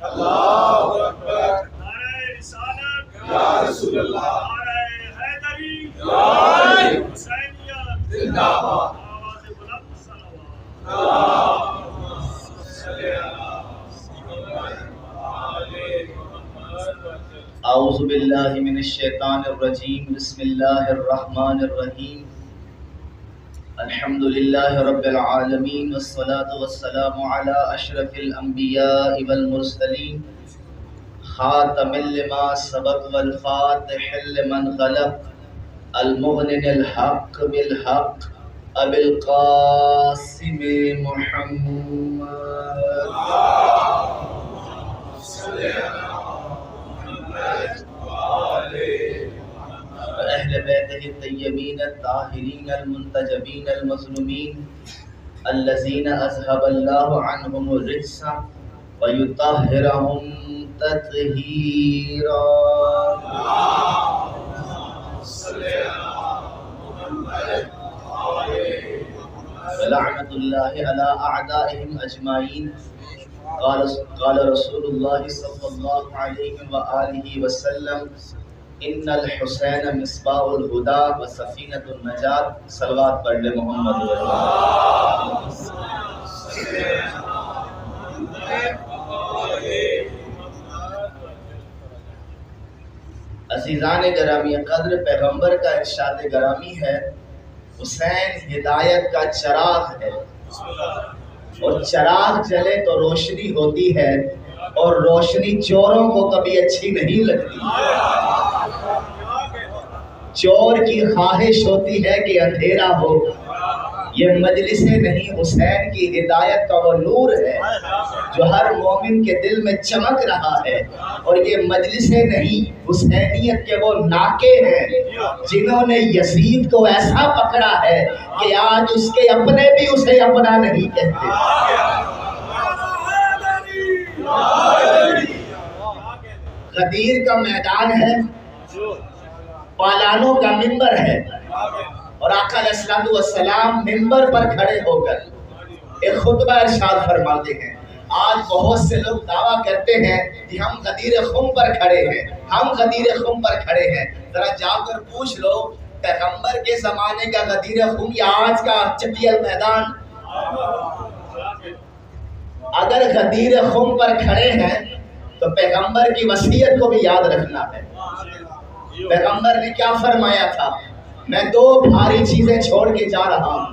اللہ اکبر، نعرہ رسالت یا رسول اللہ، نعرہ حیدری جائے حسینیت زندہ باد، آواز بلند صلوات اللہم صلی علی محمد وآل محمد۔ اعوذ باللہ من الشیطان الرجیم، بسم اللہ الرحمن الرحیم، الحمد للہ رب العالمین، والصلاة والسلام علی اشرف الانبیاء والمرسلین، خاتم لما سبق والفاتح لمن غلق، المغنن الحق بالحق، ابی القاسم محمد صلی علی محمد وآل اہل بیتہ الطیبین الطاہرین المنتجبین المظلومین الذین اذهب اللہ عنہم الرجس ویطہرہم تطہیرا۔ صلی علی محمد وآل ولعنۃ اللہ علی اعدائہم اجمعین۔ قال رسول اللہ صلی اللہ علیہ وآلہ وسلم، ان الحسین مصباح الہدی و سفینۃ النجات۔ صلوات پڑھ لے محمد عزیزان گرامی قدر، پیغمبر کا ارشاد گرامی ہے، حسین ہدایت کا چراغ ہے، اور چراغ جلے تو روشنی ہوتی ہے، اور روشنی چوروں کو کبھی اچھی نہیں لگتی۔ چور کی خواہش ہوتی ہے کہ اندھیرا ہو۔ یہ مجلس نہیں، حسین کی ہدایت کا وہ نور ہے جو ہر مومن کے دل میں چمک رہا ہے، اور یہ مجلس نہیں، حسینیت کے وہ ناکے ہیں جنہوں نے یزید کو ایسا پکڑا ہے کہ آج اس کے اپنے بھی اسے اپنا نہیں کہتے۔ غدیر کا میدان ہے، پالانوں کا منبر ہے، اور آقا علیہ الصلوۃ والسلام منبر پر کھڑے ہو کر ایک خطبہ ارشاد فرماتے ہیں۔ آج بہت سے لوگ دعویٰ کرتے ہیں کہ ہم غدیر خم پر کھڑے ہیں، ہم غدیر خم پر کھڑے ہیں۔ ذرا جا کر پوچھ لو، پیغمبر کے زمانے کا غدیر خم یا آج کا چٹیل میدان؟ اگر غدیر خم پر کھڑے ہیں تو پیغمبر کی وصیت کو بھی یاد رکھنا ہے۔ پیغمبر نے کیا فرمایا تھا؟ میں دو بھاری چیزیں چھوڑ کے جا رہا ہوں،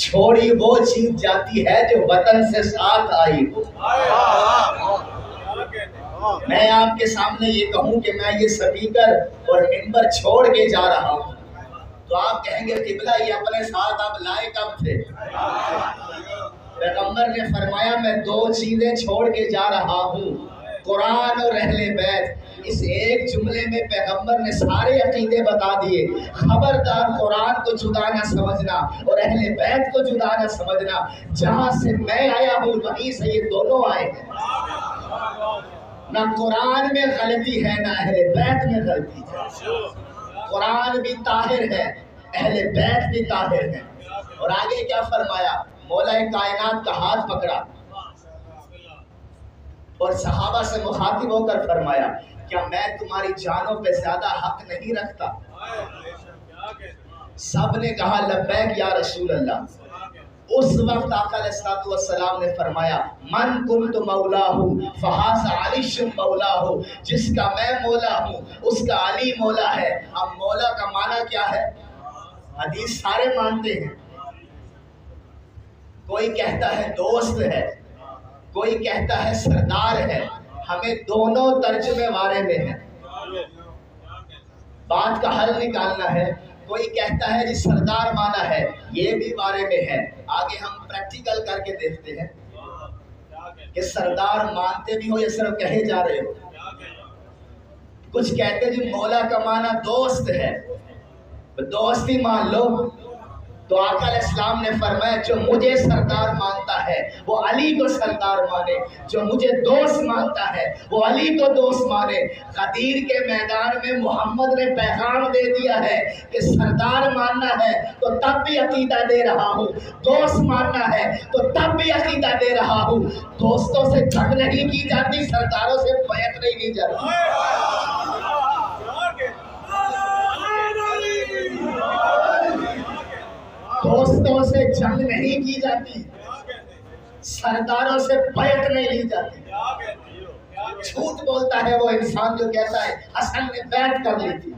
چھوڑی وہ چیز جاتی ہے جو وطن سے ساتھ آئی ہو۔ میں آپ کے سامنے یہ کہوں کہ میں یہ سپیکر اور منبر چھوڑ کے جا رہا ہوں تو آپ کہیں گے قبلہ یہ اپنے ساتھ آپ لائے کب تھے؟ پیغمبر نے فرمایا میں دو چیزیں چھوڑ کے جا رہا ہوں، قرآن اور اہل بیت۔ اس ایک جملے میں پیغمبر نے سارے عقیدے بتا دیے۔ خبردار قرآن کو جدا نہ سمجھنا اور اہل بیت کو جدا نہ سمجھنا، جہاں سے میں آیا ہوں وہیں سے یہ دونوں آئے ہیں۔ نہ قرآن میں غلطی ہے نہ اہل بیت میں غلطی ہے۔ قرآن بھی طاہر ہے، اہل بیت بھی طاہر ہے۔ اور آگے کیا فرمایا؟ مولا کائنات کا ہاتھ پکڑا اور صحابہ سے مخاطب ہو کر فرمایا، کیا میں تمہاری جانوں پہ زیادہ حق نہیں رکھتا؟ سب نے کہا لبیک یا رسول اللہ۔ اس وقت آقا علیہ الصلوۃ والسلام نے فرمایا، من کنت مولاہ فہذا علی مولاہ، جس کا میں مولا ہوں اس کا علی مولا ہے۔ اب مولا کا معنی کیا ہے؟ حدیث سارے مانتے ہیں، کوئی کہتا ہے دوست ہے، کوئی کہتا ہے سردار ہے، ہمیں دونوں ترجمے وارے میں ہیں، بات کا حل نکالنا ہے۔ کوئی کہتا ہے جی سردار مانا ہے، یہ بھی بارے میں ہے۔ آگے ہم پریکٹیکل کر کے دیکھتے ہیں کہ سردار مانتے بھی ہو یا صرف کہے جا رہے ہو۔ کچھ کہتے جی مولا کا معنی دوست ہے، دوستی مان لو، تو آقا علیہ السلام نے فرمایا جو مجھے سردار مانتا ہے وہ علی کو سردار مانے، جو مجھے دوست مانتا ہے وہ علی کو دوست مانے۔ غدیر کے میدان میں محمد نے پیغام دے دیا ہے کہ سردار ماننا ہے تو تب بھی عقیدہ دے رہا ہوں، دوست ماننا ہے تو تب بھی عقیدہ دے رہا ہوں۔ دوستوں سے جنگ نہیں کی جاتی، سرداروں سے بیعت نہیں کی جاتی۔ دوستوں سے جنگ نہیں کی جاتی، سرداروں سے بیعت نہیں لی جاتی۔ جھوٹ بولتا ہے وہ انسان جو کہتا ہے حسن نے بیعت کر لی تھی۔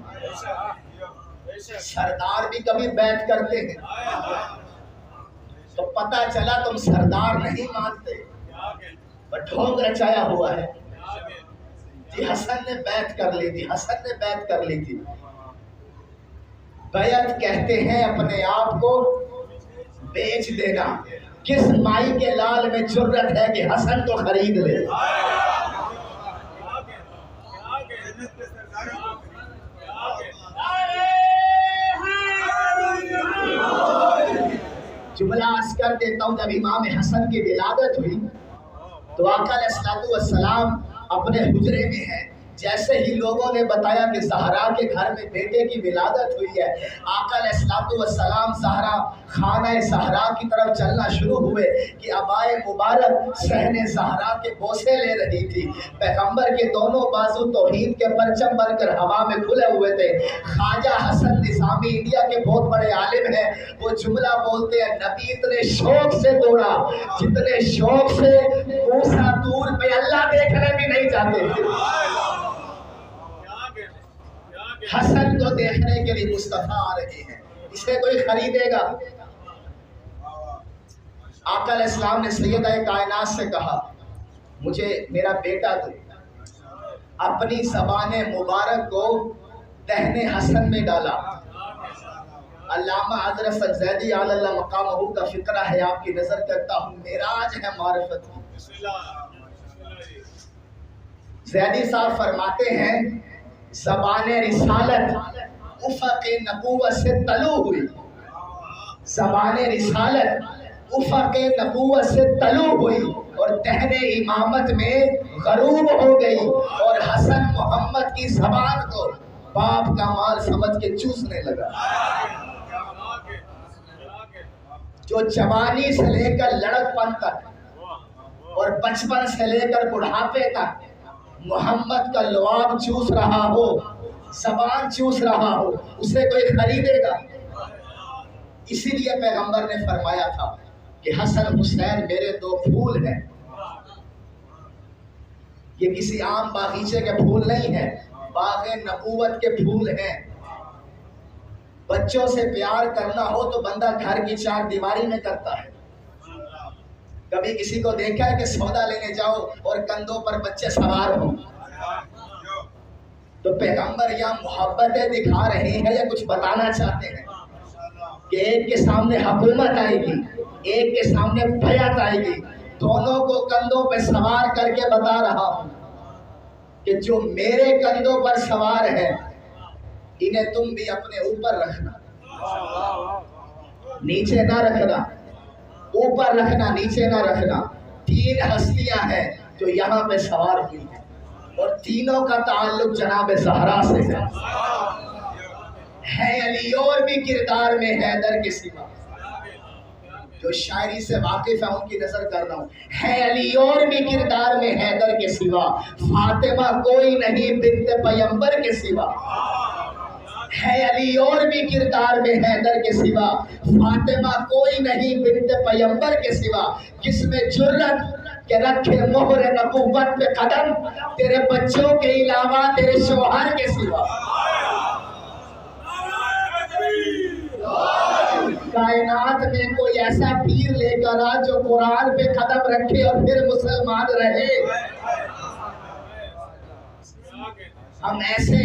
سردار بھی کبھی بیعت کرتے ہیں تو پتہ چلا تم سردار نہیں مانتے، ڈھونگ رچایا ہوا ہے۔ جی حسن نے بیعت کر لی تھی، حسن نے بیعت کر لی تھی۔ بیعت کہتے ہیں اپنے آپ کو بیچ دینا۔ کس مائی کے لال میں جرت ہے کہ حسن کو خرید لے؟ جملہ عرض کر دیتا ہوں، جب امام حسن کی ولادت ہوئی تو آقا علیہ السلام اپنے حجرے میں ہیں۔ جیسے ہی لوگوں نے بتایا کہ زہرا کے گھر میں بیٹے کی ولادت ہوئی ہے، آقا علیہ السلام زہرا خانہ زہرا کی طرف چلنا شروع ہوئے کہ عبائے مبارک صحن زہرا کے بوسے لے رہی تھی۔ پیغمبر کے دونوں بازو توحید کے پرچم بن کر ہوا میں کھلے ہوئے تھے۔ خواجہ حسن نظامی انڈیا کے بہت بڑے عالم ہیں، وہ جملہ بولتے ہیں نبی اتنے شوق سے دوڑا جتنے شوق سے موسیٰ طور پہ اللہ دیکھنے بھی نہیں جاتے تھے۔ حسن کو دیکھنے کے لیے مصطفیٰ آ رہے ہیں، اسے کوئی خریدے گا؟ آقا علیہ السلام نے سیدہ کائنات سے کہا مجھے میرا بیٹا دو۔ اپنی زبان مبارک کو دہنے حسن میں ڈالا۔ علامہ حضرت سجادی علی اللہ مقامہ کا فقرہ ہے، آپ کی نظر کرتا ہوں، معراج ہے معرفت کی۔ زیدی صاحب فرماتے ہیں زبان رسالت افق نبوت سے طلوع ہوئی، زبان رسالت افق نبوت سے طلوع ہوئی اور دہن امامت میں غروب ہو گئی، اور حسن محمد کی زبان کو باپ کا مال سمجھ کے چوسنے لگا۔ جو جوانی سے لے کر لڑکپن تک اور بچپن سے لے کر بڑھاپے تک محمد کا لعاب چوس رہا ہو، زبان چوس رہا ہو، اسے کوئی خریدے گا؟ اسی لیے پیغمبر نے فرمایا تھا کہ حسن حسین میرے دو پھول ہیں۔ یہ کسی عام باغیچے کے پھول نہیں ہیں، باغ نبوت کے پھول ہیں۔ بچوں سے پیار کرنا ہو تو بندہ گھر کی چار دیواری میں کرتا ہے۔ کبھی کسی کو دیکھا ہے کہ سودا لینے جاؤ اور کندھوں پر بچے سوار ہوں؟ تو پیغمبر یا محبتیں دکھا رہے ہیں یا کچھ بتانا چاہتے ہیں کہ ایک کے سامنے حکومت آئے گی، ایک کے سامنے بیعت آئے گی، دونوں کو کندھوں پہ سوار کر کے بتا رہا ہوں کہ جو میرے کندھوں پر سوار ہے انہیں تم بھی اپنے اوپر رکھنا، نیچے نہ رکھنا، اوپر رکھنا نیچے نہ رکھنا۔ تین ہستیاں ہیں جو یہاں پہ سوار ہوئی ہیں اور تینوں کا تعلق جناب زہرا سے ہے علی اور بھی کردار میں حیدر کے سوا۔ جو شاعری سے واقف ہے ان کی نظر کر رہا ہوں، ہے علی اور بھی کردار میں حیدر کے سوا، فاطمہ کوئی نہیں بنت پیمبر کے سوا۔ ہے علی اور بھی کردار میں حیدر کے سوا، فاطمہ کوئی نہیں بنت پیمبر کے سوا۔ کس میں جرت کہ رکھے مہر نبوت پہ قدم، تیرے بچوں کے علاوہ تیرے شوہر کے سوا۔ کائنات میں کوئی ایسا پیر لے کر آ جو قرآن پہ قدم رکھے اور پھر مسلمان رہے۔ ہم ایسے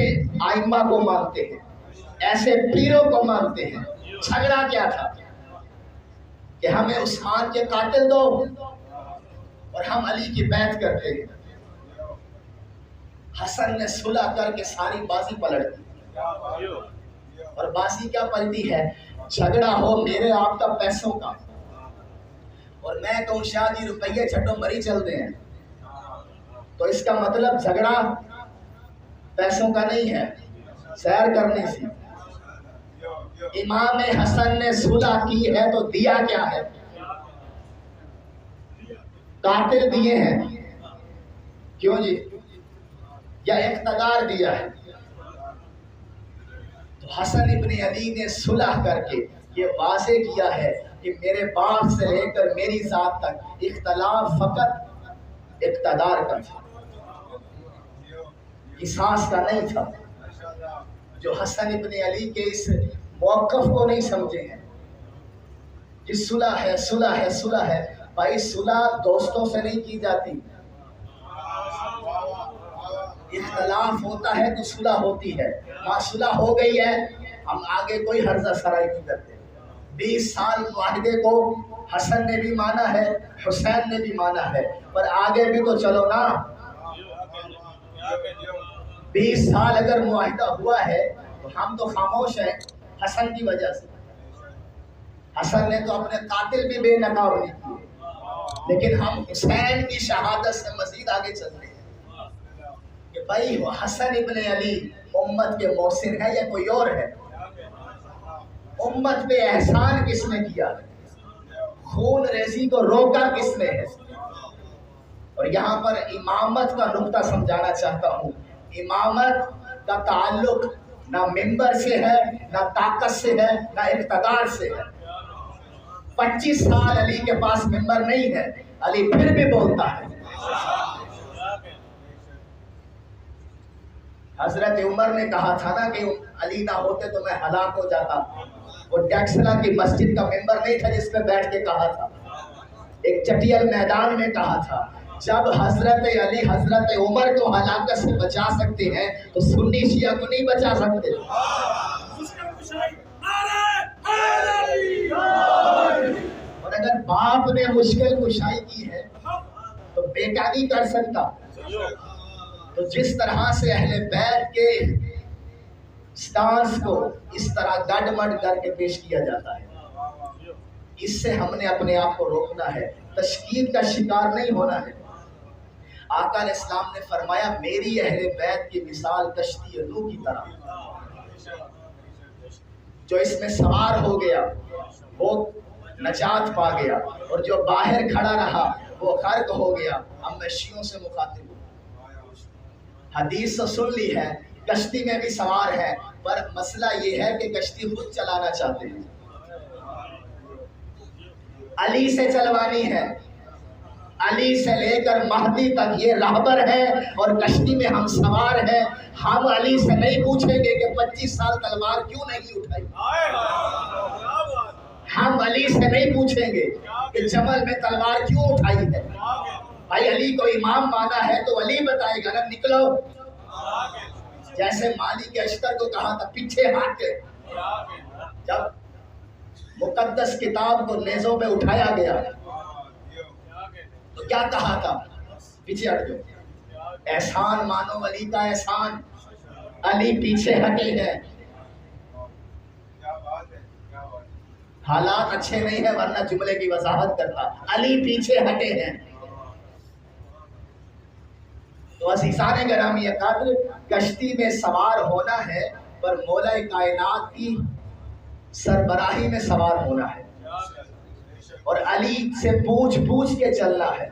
آئمہ کو مانتے ہیں، ایسے پیروں کو مانتے ہیں۔ جھگڑا کیا تھا کہ ہمیں عثمان کے قاتل دو اور ہم علی کی بیعت کرتے ہیں۔ حسن نے صلح کر کے ساری بازی پلٹ دی، اور بازی کیا پلٹی ہے؟ جھگڑا ہو میرے آپ کا پیسوں کا اور میں کہوں شاہ جی روپیے چھٹو مری چلتے ہیں، تو اس کا مطلب جھگڑا پیسوں کا نہیں ہے، سیر کرنے سے۔ امام حسن نے صلح کی ہے تو دیا کیا ہے؟ قاتل دیے ہیں، کیوں جی؟ یا اقتدار دیا ہے؟ تو حسن ابن علی نے صلح کر کے یہ واضح کیا ہے کہ میرے باپ سے لے کر میری ذات تک اختلاف فقط اقتدار کا تھا، قصاص کا نہیں تھا۔ جو حسن ابن علی کے اس موقف کو نہیں سمجھے ہیں کہ صلح ہے صلح ہے صلح ہے، بھائی صلح دوستوں سے نہیں کی جاتی، اختلاف ہوتا ہے تو صلح ہوتی ہے۔ ہاں صلح ہو گئی ہے، ہم آگے کوئی حرزہ سرائی نہیں کرتے۔ 20 سال معاہدے کو حسن نے بھی مانا ہے، حسین نے بھی مانا ہے، پر آگے بھی تو چلو نا۔ 20 سال اگر معاہدہ ہوا ہے تو ہم تو خاموش ہیں حسن کی وجہ سے۔ حسن نے تو اپنے قاتل بھی بے نقاب نہیں کیے، لیکن ہم حسین کی شہادت سے مزید آگے چلتے ہیں کہ بھائی وہ حسن ابن علی امت کے محسن ہے یا کوئی اور ہے؟ امت پہ احسان کس نے کیا؟ خون ریزی کو روکا کس نے ہے؟ اور یہاں پر امامت کا نقطہ سمجھانا چاہتا ہوں۔ امامت کا تعلق نہ ممبر سے ہے، نہ طاقت سے ہے، نہ اقتدار سے ہے۔ 25 سال علی کے پاس ممبر نہیں ہے، علی پھر بھی بولتا ہے۔ حضرت عمر نے کہا تھا نا کہ علی نہ ہوتے تو میں ہلاک ہو جاتا۔ وہ ٹیکسلا کی مسجد کا ممبر نہیں تھا جس پہ بیٹھ کے کہا تھا، ایک چٹیل میدان میں کہا تھا۔ جب حضرت علی حضرت عمر کو ہلاکت سے بچا سکتے ہیں تو سنی شیعہ کو نہیں بچا سکتے۔ اور اگر باپ نے مشکل کشائی کی ہے تو بیٹا نہیں کر سکتا۔ تو جس طرح سے اہل بیت کے سٹانس کو اس طرح گڈ مڈ کر کے پیش کیا جاتا ہے، اس سے ہم نے اپنے آپ کو روکنا ہے، تشکیل کا شکار نہیں ہونا ہے۔ آقا علیہ السلام نے فرمایا میری اہل بیت کی مثال کشتی نوح کی طرح، جو اس میں سوار ہو گیا وہ نجات پا گیا، اور جو باہر کھڑا رہا وہ غرق ہو گیا۔ اب میں شیعوں سے مخاطب ہوں، حدیث تو سن لی ہے، کشتی میں بھی سوار ہے، پر مسئلہ یہ ہے کہ کشتی خود چلانا چاہتے ہیں، علی سے چلوانی ہے۔ علی سے لے کر مہدی تک یہ راہبر ہے اور کشتی میں ہم سوار ہیں۔ ہم علی سے نہیں پوچھیں گے کہ 25 سال تلوار کیوں نہیں اٹھائی، ہم علی سے نہیں پوچھیں گے کہ جمل میں تلوار کیوں اٹھائی ہے۔ بھائی علی کو امام مانا ہے تو علی بتائے گا نا، نکلو۔ جیسے مالک اشتر کو کہا تھا پیچھے ہٹ کے، جب مقدس کتاب کو نیزوں پہ اٹھایا گیا تو کیا کہا تھا؟ پیچھے ہٹ گئے۔ احسان مانو علی کا احسان، علی پیچھے ہٹے ہیں۔ حالات اچھے نہیں ہیں ورنہ جملے کی وضاحت کرتا، علی پیچھے ہٹے ہیں۔ تو عزیزان گرامی اکابر، کشتی میں سوار ہونا ہے پر مولا کائنات کی سربراہی میں سوار ہونا ہے، اور علی سے پوچھ پوچھ کے چلنا ہے۔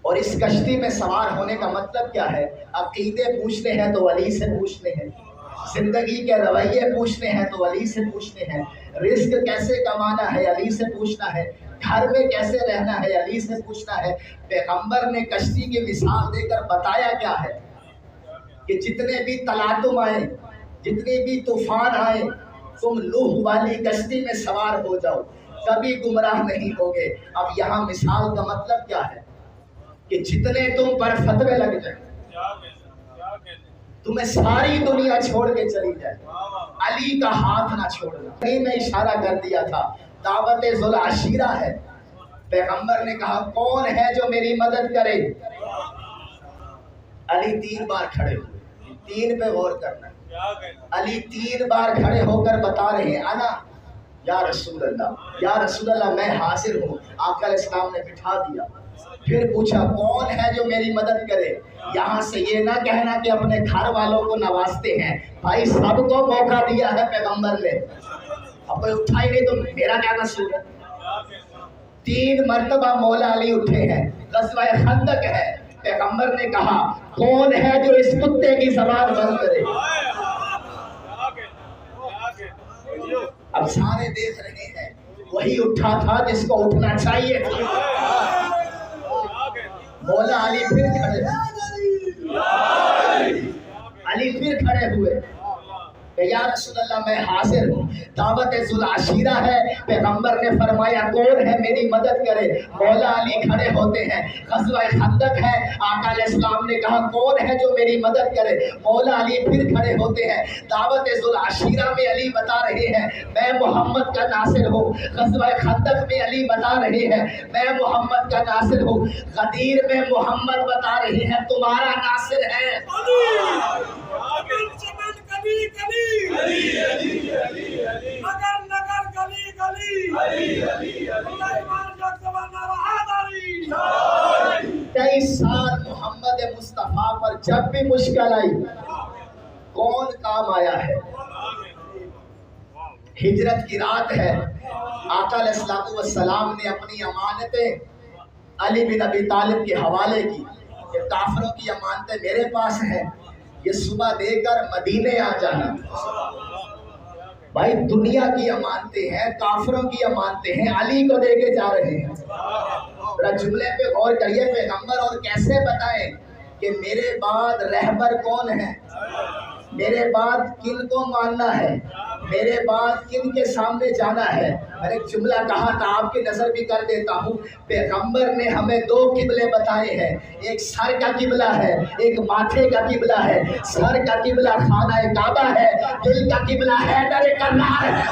اور اس کشتی میں سوار ہونے کا مطلب کیا ہے؟ عقیدے پوچھنے ہیں تو علی سے پوچھنے ہیں، زندگی کے رویے پوچھنے ہیں تو علی سے پوچھنے ہیں، رزق کیسے کمانا ہے علی سے پوچھنا ہے، گھر میں کیسے رہنا ہے علی سے پوچھنا ہے۔ پیغمبر نے کشتی کی مثال دے کر بتایا کیا ہے کہ جتنے بھی تلاطم آئے، جتنے بھی طوفان آئے، تم نوح والی کشتی میں سوار ہو جاؤ، کبھی گمراہ نہیں ہوگے۔ اب یہاں مثال کا مطلب کیا ہے کہ جتنے تم پر فتوے لگ جائیں، تمہیں ساری دنیا چھوڑ کے چلی جائے، علی کا ہاتھ نہ چھوڑنا۔ کہیں میں اشارہ کر دیا تھا، دعوت ذوالعشیرہ ہے۔ پیغمبر نے کہا کون ہے جو میری مدد کرے؟ علی 3 بار کھڑے ہوئے، 3 پہ غور کرنا. علی 3 بار کھڑے ہو کر بتا رہے ہیں انا یا رسول اللہ، یا رسول اللہ میں حاضر ہوں. آقا علیہ السلام نے بٹھا دیا. پھر پوچھا کون ہے جو میری مدد کرے. یہاں سے یہ نہ کہنا کہ اپنے گھر والوں کو نوازتے ہیں. بھائی سب کو موقع دیا ہے پیغمبر نے، اب کوئی اٹھا ہی نہیں تو میرا کیا قصور ہے. 3 مرتبہ مولا علی اٹھے ہیں. غزوہ خندق ہے. پیغمبر نے کہا کون ہے جو اس کتے کی زبان بند کرے. اب سارے دیکھ رہے ہیں وہی اٹھا تھا جس کو اٹھنا چاہیے تھا. مولا علی پھر کھڑے، علی پھر کھڑے ہوئے کہ یا رسول اللہ میں حاضر ہوں. دعوت ذوالعشیرہ ہے. پیغمبر نے فرمایا کون ہے میری مدد کرے. مولا علی کھڑے ہوتے ہیں. غزوہ خندق ہے. آقا علیہ السلام نے کہا کون ہے جو میری مدد کرے. مولا علی پھر کھڑے ہوتے ہیں. دعوت ذوالعشیرہ میں علی بتا رہے ہیں میں محمد کا ناصر ہوں. غزوہ خندق میں علی بتا رہے ہیں میں محمد کا ناصر ہوں. غدیر میں محمد بتا رہے ہیں تمہارا ناصر ہے. کئی سال محمد مصطفیٰ پر جب بھی مشکل آئی کون کام آیا ہے. ہجرت کی رات ہے. آقا علیہ السلام نے اپنی امانتیں علی بن ابی طالب کے حوالے کی کہ کافروں کی امانتیں میرے پاس ہیں، یہ صبح دے کر مدینے آ جانا. بھائی دنیا کی امانتیں ہیں، کافروں کی امانتیں ہیں، علی کو دے کے جا رہے ہیں. ذرا جملے پہ غور کریے. پیغمبر اور کیسے بتائیں کہ میرے بعد رہبر کون ہے، میرے بعد کن کو ماننا ہے، میرے بعد کن کے سامنے جانا ہے. میں نے ایک جملہ کہا تھا آپ کی نظر بھی کر دیتا ہوں. پیغمبر نے ہمیں 2 قبلے بتائے ہیں. ایک سر کا قبلہ ہے، ایک ماتھے کا قبلہ ہے. سر کا قبلہ خانہ کعبہ ہے، دل کا قبلہ حیدر کرار ہے.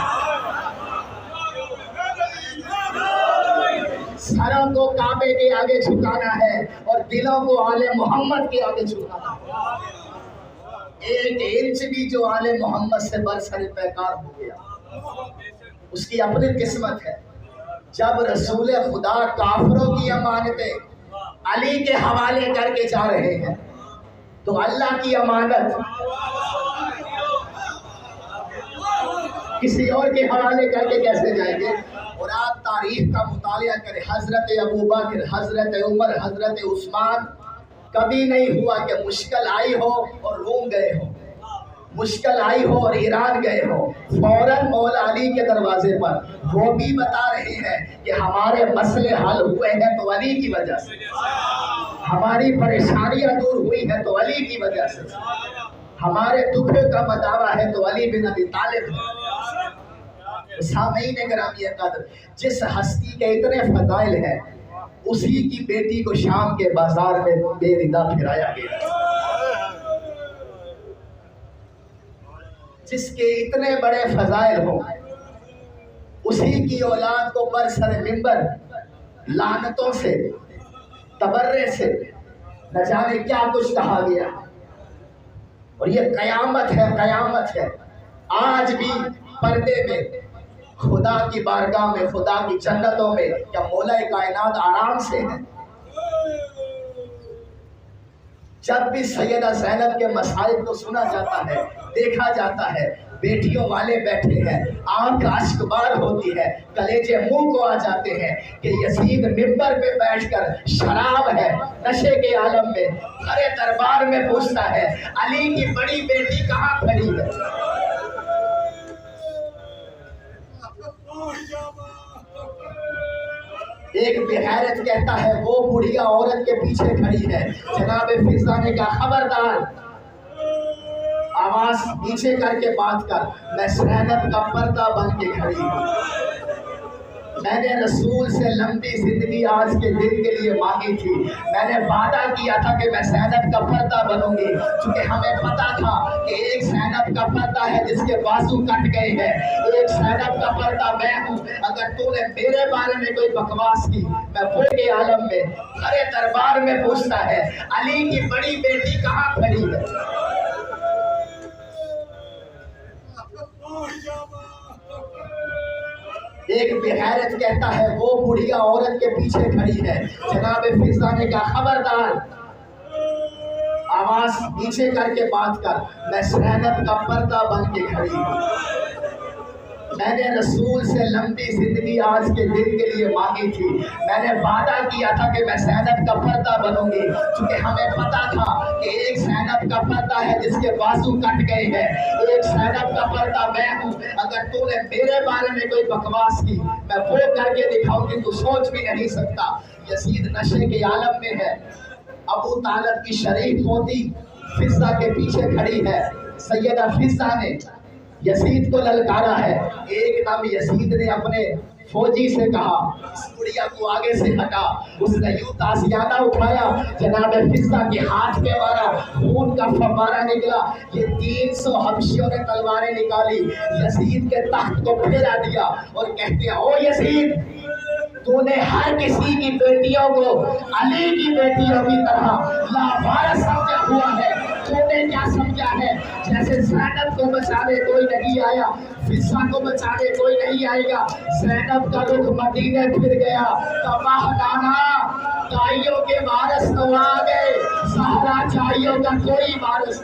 سروں کو کعبے کے آگے جھکانا ہے اور دلوں کو آل محمد کے آگے جھکانا ہے. 1 انچ بھی جو آل محمد سے برسر پیکار ہو گیا اس کی اپنی قسمت ہے. جب رسول خدا کافروں کی امانتیں علی کے حوالے کر کے جا رہے ہیں تو اللہ کی امانت کسی اور کے حوالے کر کے کیسے جائیں گے. اور آپ تاریخ کا مطالعہ کریں. حضرت ابوبکر، حضرت عمر، حضرت عثمان کبھی نہیں ہوا کہ مشکل آئی ہو اور روم گئے ہو، مشکل آئی ہو اور ایران گئے ہو. فوراً مولا علی کے دروازے پر وہ بھی بتا رہے ہیں کہ ہمارے مسئلے حل ہوئے ہیں تو علی کی وجہ سے، ہماری پریشانیاں دور ہوئی ہیں تو علی کی وجہ سے، ہمارے دکھ کا بداوا ہے تو علی بن ابی طالب ہے. سامعین گرامی قدر، جس ہستی کے اتنے فضائل ہیں اسی کی بیٹی کو شام کے بازار میں بے ردا پھرایا گیا. جس کے اتنے بڑے فضائل ہوں اسی کی اولاد کو برسر منبر لعنتوں سے، تبرے سے نہ جانے کیا کچھ کہا گیا. اور یہ قیامت ہے، قیامت ہے. آج بھی پردے میں خدا کی بارگاہ میں، خدا کی جنتوں میں کیا مولا کائنات آرام سے ہے. جب بھی سیدہ زینب کے مصائب کو سنا جاتا ہے، دیکھا جاتا ہے، بیٹیوں والے بیٹھے ہیں، آنکھ اشکبار ہوتی ہے، کلیجے منہ کو آ جاتے ہیں کہ یزید منبر پہ بیٹھ کر شراب ہے، نشے کے عالم میں بڑے دربار میں پوچھتا ہے علی کی بڑی بیٹی کہاں کھڑی ہے. ایک بغیرت کہتا ہے وہ بڑھیا عورت کے پیچھے کھڑی ہے. جناب فضا نے کہا خبردار، آواز نیچے کر کے بات کر، میں زینب کا پردہ بن کے کھڑی ہوں. میں نے رسول سے لمبی زندگی آج کے دن کے لیے مانگی تھی. میں نے وعدہ کیا تھا کہ میں زینب کا پردہ بنوں گی، کیونکہ ہمیں پتا تھا کہ ایک زینب کا پردہ ہے جس کے بازو کٹ گئے ہیں، ایک زینب کا پردہ میں ہوں. اگر تو نے میرے بارے میں کوئی بکواس کی، میں وہ کے عالم میں بڑے دربار میں پوچھتا ہے علی کی بڑی بیٹی کہاں کھڑی ہے. ایک بغیرت کہتا ہے وہ بڑھیا عورت کے پیچھے کھڑی ہے. جناب فضا نے کہا خبردار، آواز نیچے کر کے بات کر، میں زینب کا پردہ بن کے کھڑی ہوں. میں نے رسول سے لمبی زندگی آج کے دن کے لیے مانگی تھی. میں نے وعدہ کیا تھا کہ میں زینب کا پردہ بنوں گی، کیونکہ ہمیں پتا تھا کہ ایک زینب کا پردہ ہے جس کے بازو کٹ گئے ہیں، ایک زینب کا پردہ میں ہوں. اگر تو نے میرے بارے میں کوئی بکواس کی، میں وہ کر کے دکھاؤں گی تو سوچ بھی نہیں سکتا. یزید نشے کے عالم میں ہے. ابو طالب کی شریف پوتی فضا کے پیچھے کھڑی ہے. سیدہ فضا نے یزید کو للکارا ہے. ایک دم یزید نے اپنے فوجی سے کہا اس بڑھیا کو آگے سے ہٹا. اس نے یوں تازیانہ اٹھایا، جناب فضا کے ہاتھ پہ مارا، خون کا فوارہ نکلا. یہ 300 حبشیوں نے تلواریں نکالی، یزید کے تخت کو پھیرا دیا اور کہتے ہیں او یزید، تو نے ہر کسی کی بیٹیوں کو علی کی بیٹیوں کی طرح لاوارث سمجھا ہوا ہے. تو نے کیا سمجھا ہے؟ جیسے زینب کو بچانے کوئی نہیں آیا، فضا کو بچانے کوئی نہیں آئے گا. زینب کا رخ مدینے پھر گیا. تباہ نانا چائیوں کے وارث تو آ گئے، زہرا چائیوں کا کوئی وارث